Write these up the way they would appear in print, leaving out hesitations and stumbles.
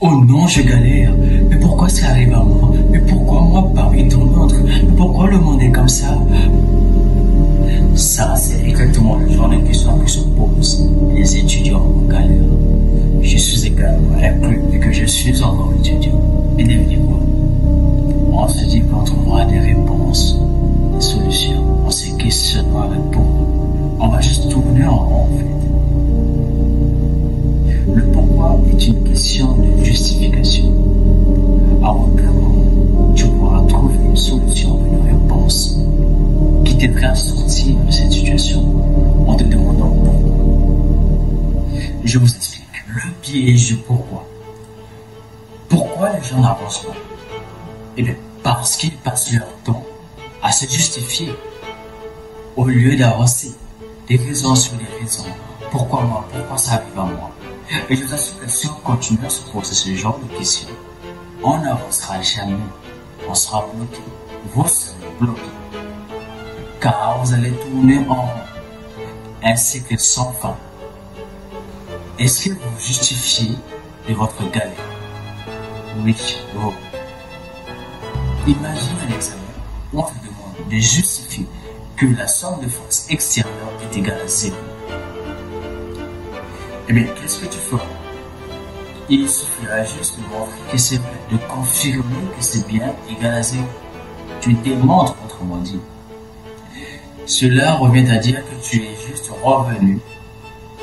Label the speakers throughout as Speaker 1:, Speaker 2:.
Speaker 1: Oh non, je galère. Mais pourquoi ça arrive à moi? Mais pourquoi moi parmi tant d'autres? Mais pourquoi le monde est comme ça? Ça, c'est exactement le genre de questions que se posent les étudiants en galère. Je suis également inclus vu que je suis encore étudiant. Et devinez-quoi? On se dit qu'on trouvera des réponses, des solutions. On se questionnera avec pourquoi. On va juste tourner en rond en fait. Le pourquoi est une question de justification. À aucun moment, tu pourras trouver une solution, une réponse qui t'aiderait à sortir de cette situation en te demandant pourquoi. Je vous explique le piège du pourquoi. Pourquoi les gens n'avancent pas? Eh bien, parce qu'ils passent leur temps à se justifier au lieu d'avancer. Des raisons sur des raisons. Pourquoi moi? Pourquoi ça arrive à moi? Et je vous assure que si on continue à se poser ce genre de questions, on n'avancera jamais. On sera bloqué. Vous serez bloqué. Car vous allez tourner en rond. Ainsi que sans fin. Est-ce que vous vous justifiez de votre galère? Oui, vous. Imagine un examen où on te demande de justifier que la somme de force extérieure est égale à 0. Eh bien, qu'est-ce que tu feras? Il suffira juste de montrer que c'est vrai, de confirmer que c'est bien égal à 0. Tu démontres, autrement dit. Cela revient à dire que tu es juste revenu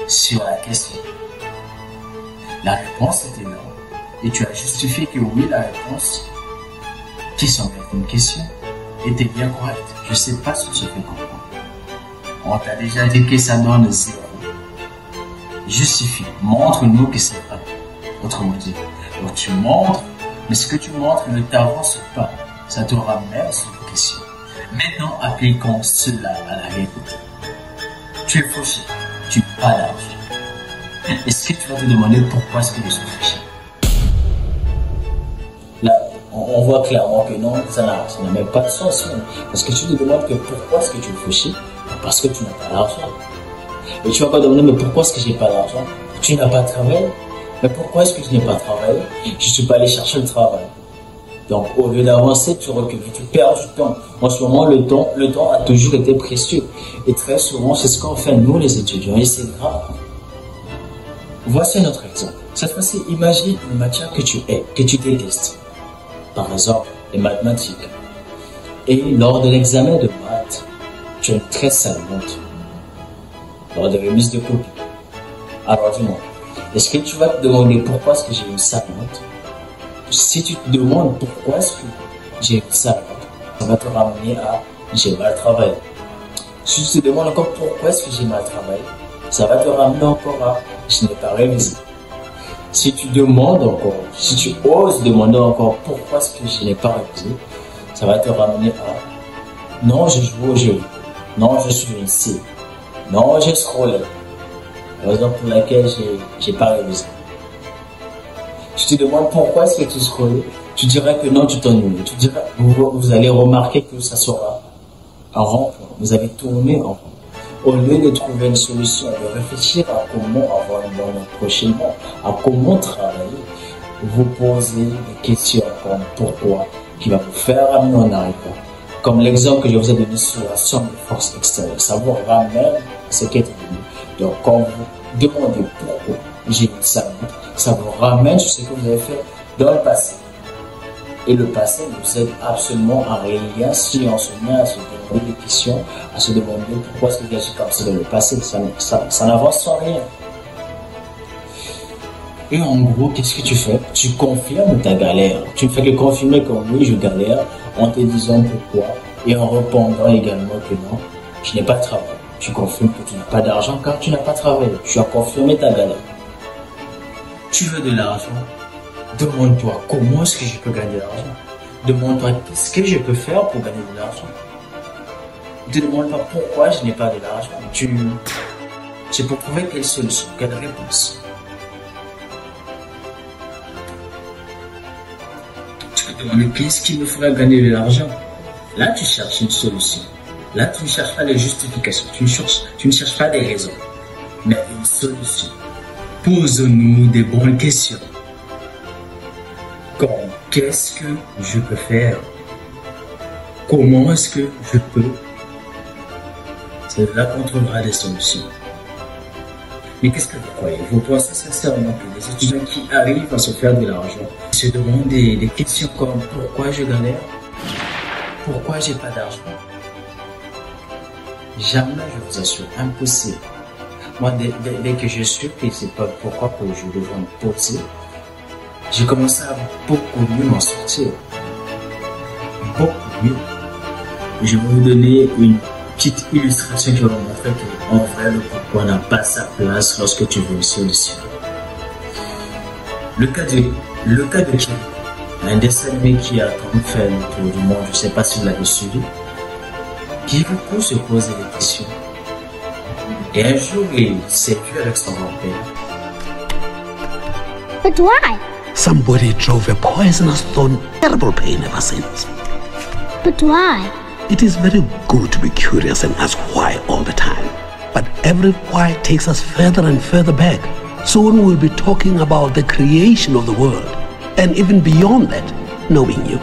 Speaker 1: sur la question. La réponse était là, et tu as justifié que oui, la réponse, qui semble être une question, était bien correcte. Je ne sais pas si tu fais comprendre. On t'a déjà dit que ça donne 0. Justifie, montre-nous que c'est vrai. Autrement dit, donc tu montres, mais ce que tu montres ne t'avance pas. Ça te ramène sur la question. Maintenant, appliquons cela à la réalité. Tu es fauché, tu n'as pas d'argent. Est-ce que tu vas te demander pourquoi est-ce que je suis fauché? Là, on voit clairement que non, ça n'a même pas de sens. Parce que tu te demandes que pourquoi est-ce que tu es fauché? Parce que tu n'as pas d'argent. Et tu vas pas demander, mais pourquoi est-ce que j'ai pas d'argent? Tu n'as pas travaillé. Mais pourquoi est-ce que je n'ai pas travaillé? Je suis pas allé chercher le travail. Donc, au lieu d'avancer, tu recules, tu perds du temps. En ce moment, le temps a toujours été précieux. Et très souvent, c'est ce qu'on fait nous, les étudiants, et c'est grave. Voici notre exemple. Cette fois-ci, imagine une matière que tu hais, que tu détestes. Par exemple, les mathématiques. Et lors de l'examen de maths, tu as une très sale note. Lors de remise de copie. Alors dis-moi, est-ce que tu vas te demander pourquoi est-ce que j'ai une sale note? Si tu te demandes pourquoi est-ce que j'ai une sale note, ça va te ramener à j'ai mal travaillé. Si tu te demandes encore pourquoi est-ce que j'ai mal travaillé, ça va te ramener encore à je n'ai pas révisé. Si tu demandes encore, si tu oses demander encore pourquoi est-ce que je n'ai pas révisé, ça va te ramener à non, je joue au jeu. Non, je suis une cible. Non, j'ai scrollé. La raison pour laquelle j'ai pas révisé. Tu te demandes pourquoi est-ce que tu scrolles, tu dirais que non, tu t'ennuies. Tu dirais, vous allez remarquer que ça sera un rond-point. Vous allez tourner en rond. Au lieu de trouver une solution, de réfléchir à comment avoir une bonne prochainement, à comment travailler, vous posez des questions comme pourquoi, qui va vous faire amener en arrière. Comme l'exemple que je vous ai donné sur la somme de force extérieure, ça vous ramène à ce qui est devenu. Donc, quand vous demandez pourquoi j'ai une sale note, ça vous ramène sur ce que vous avez fait dans le passé. Et le passé nous aide absolument à rien si on se met à se demander des questions, à se demander pourquoi est-ce que j'ai agi comme ça dans le passé. Ça n'avance sans rien. Et en gros, qu'est-ce que tu fais? Tu confirmes ta galère. Tu ne fais que confirmer que oui, je galère, en te disant pourquoi, et en répondant également que non, je n'ai pas de travail. Tu confirmes que tu n'as pas d'argent car tu n'as pas travaillé. Tu as confirmé ta galère. Tu veux de l'argent? Demande-toi comment est-ce que je peux gagner de l'argent. Demande-toi qu'est-ce que je peux faire pour gagner de l'argent. Ne te demande pas pourquoi je n'ai pas de l'argent. C'est pour trouver quelle solution, quelle réponse. Tu peux te demander qu'est-ce qui me ferait gagner de l'argent. Là, tu cherches une solution. Là, tu ne cherches pas des justifications. Tu ne cherches pas des raisons, mais une solution. Pose-nous des bonnes questions. Qu'est-ce que je peux faire? Comment est-ce que je peux? C'est là qu'on trouvera des solutions. Mais qu'est-ce que vous croyez? Vous pensez sincèrement que les étudiants qui arrivent à se faire de l'argent se demandent des questions comme pourquoi je galère? Pourquoi j'ai pas d'argent? Jamais, je vous assure, impossible. Moi, dès que je suis que c'est pas pourquoi que je devrais me poser, j'ai commencé à beaucoup mieux m'en sortir. Beaucoup mieux. Je vais vous donner une petite illustration qui va vous montrer qu'en vrai, le pourquoi n'a pas sa place lorsque tu veux une solution. Le cas de Kiri, un dessin animé qui a quand même fait le tour du monde, je ne sais pas si vous l'avez suivi, qui beaucoup se posait des questions. Et un jour, il s'est vu avec son grand-père.
Speaker 2: But why?
Speaker 3: Somebody drove a poisonous thorn, terrible pain ever since.
Speaker 2: But why?
Speaker 3: It is very good to be curious and ask why all the time. But every why takes us further and further back. Soon we'll be talking about the creation of the world, and even beyond that, knowing you.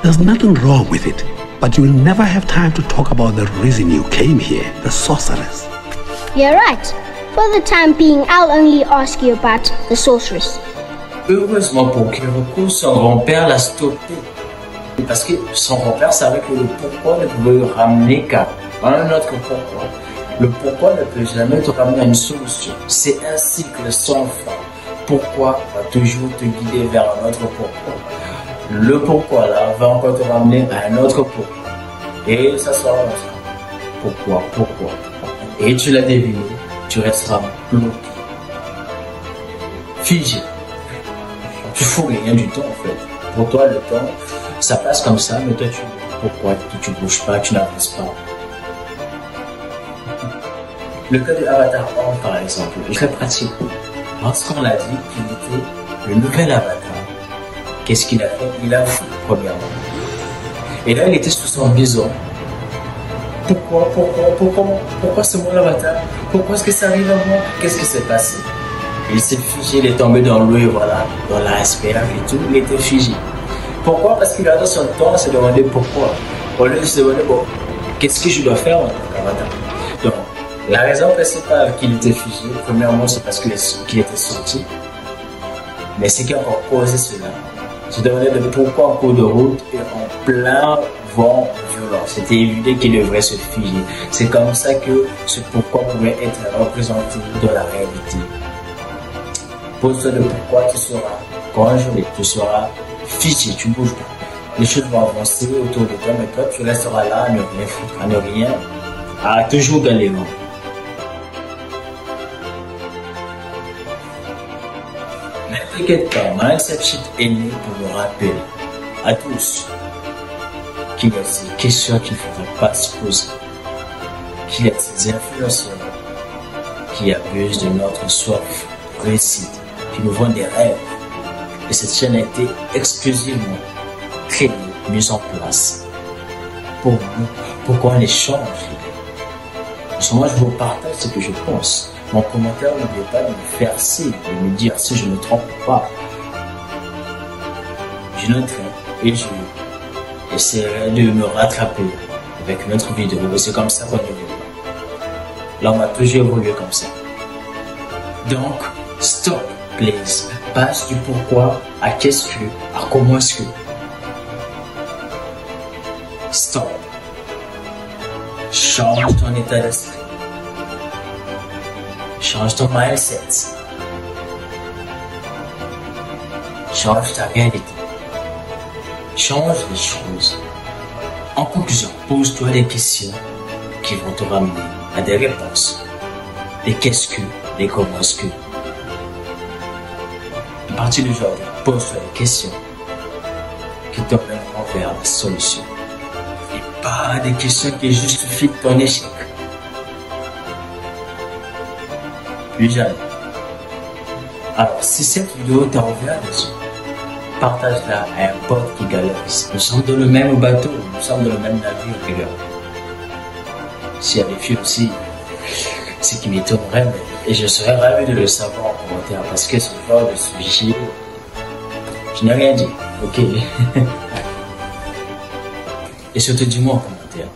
Speaker 3: There's nothing wrong with it, but you'll never have time to talk about the reason you came here, the sorceress.
Speaker 2: You're right. For the time being, I'll only ask you about the sorceress.
Speaker 1: Heureusement pour Kiriko, son grand-père l'a stoppé. Parce que son grand-père savait que le pourquoi ne pouvait le ramener qu'à un autre pourquoi. Le pourquoi ne peut jamais te ramener à une solution. C'est un cycle sans fin. Pourquoi va toujours te guider vers un autre pourquoi. Le pourquoi là va encore te ramener à un autre pourquoi. Et ça sera comme ça. Pourquoi. Et tu l'as deviné, tu resteras bloqué. Figé. Tu fous rien du temps en fait. Pour toi le temps, ça passe comme ça, mais toi pourquoi tu bouges pas, tu n'avances pas. Le cas de Avatar 1 par exemple, est très pratique. Lorsqu'on l'a dit qu'il était le nouvel Avatar, qu'est-ce qu'il a fait? Il a fou premièrement. Et là il était sous son bison. Pourquoi c'est mon Avatar? Pourquoi est-ce que ça arrive à moi? Qu'est-ce qui s'est passé? Il s'est figé, il est tombé dans l'eau et voilà, dans l'iceberg et tout, il était figé. Pourquoi? Parce qu'il a dans son temps à se demander pourquoi. Au lieu de se demander, bon, qu'est-ce que je dois faire en tant qu'Avatar? Donc, la raison principale qu'il était figé, premièrement, c'est parce qu'il était sorti. Mais ce qui a encore causé cela, se demander de pourquoi en cours de route et en plein vent violent. C'était évident qu'il devrait se figer. C'est comme ça que ce pourquoi pouvait être représenté dans la réalité. Pose-toi le pourquoi, tu seras congelé, tu seras figé, tu ne bouges pas. Les choses vont avancer autour de toi, mais toi tu resteras là à ne rien foutre, à ne rien, à toujours galérer. Mais t'inquiète pas, Mindset est né pour le rappeler à tous qu'il y a ces questions qu'il ne faudrait pas se poser, qu'il y a ces influenceurs qui abusent de notre soif de réussite, qui nous vendent des rêves. Et cette chaîne a été exclusivement créée, mise en place pour nous, pour qu'on échange. Moi, je vous partage ce que je pense. Mon commentaire, n'oubliez pas de me faire signe, de me dire si je ne me trompe pas. Je noterai et je essaierai de me rattraper avec une autre vidéo. Et c'est comme ça qu'on évolue. Là, on a toujours évolué comme ça. Donc, stop, please. Passe du pourquoi à qu'est-ce que, à comment est-ce que. Stop. Change ton état d'esprit. Change ton mindset. Change ta réalité. Change les choses. En conclusion, pose-toi des questions qui vont te ramener à des réponses. Des qu'est-ce que, des comment est-ce que. À partir d'aujourd'hui, pose-toi des questions qui te mèneront vers la solution. Et pas des questions qui justifient ton échec. Plus jamais. Alors, si cette vidéo t'a ouvert les yeux, partage-la à un pote qui galère ici. Nous sommes dans le même bateau, nous sommes dans le même navire, regarde. S'il y a des filles aussi, c'est qui m'étonnerait, et je serais ravi de le savoir en commentaire, parce que ce genre de sujet, je n'ai rien dit. Ok. Et surtout, dis-moi en commentaire,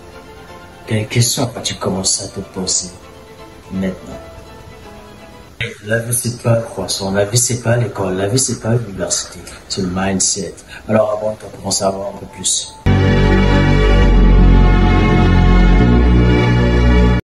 Speaker 1: quelles questions tu commences à te poser maintenant? La vie, c'est pas le croissant, la vie, c'est pas l'école, la vie, c'est pas l'université, c'est le mindset. Alors, avant, tu commences à avoir un peu plus.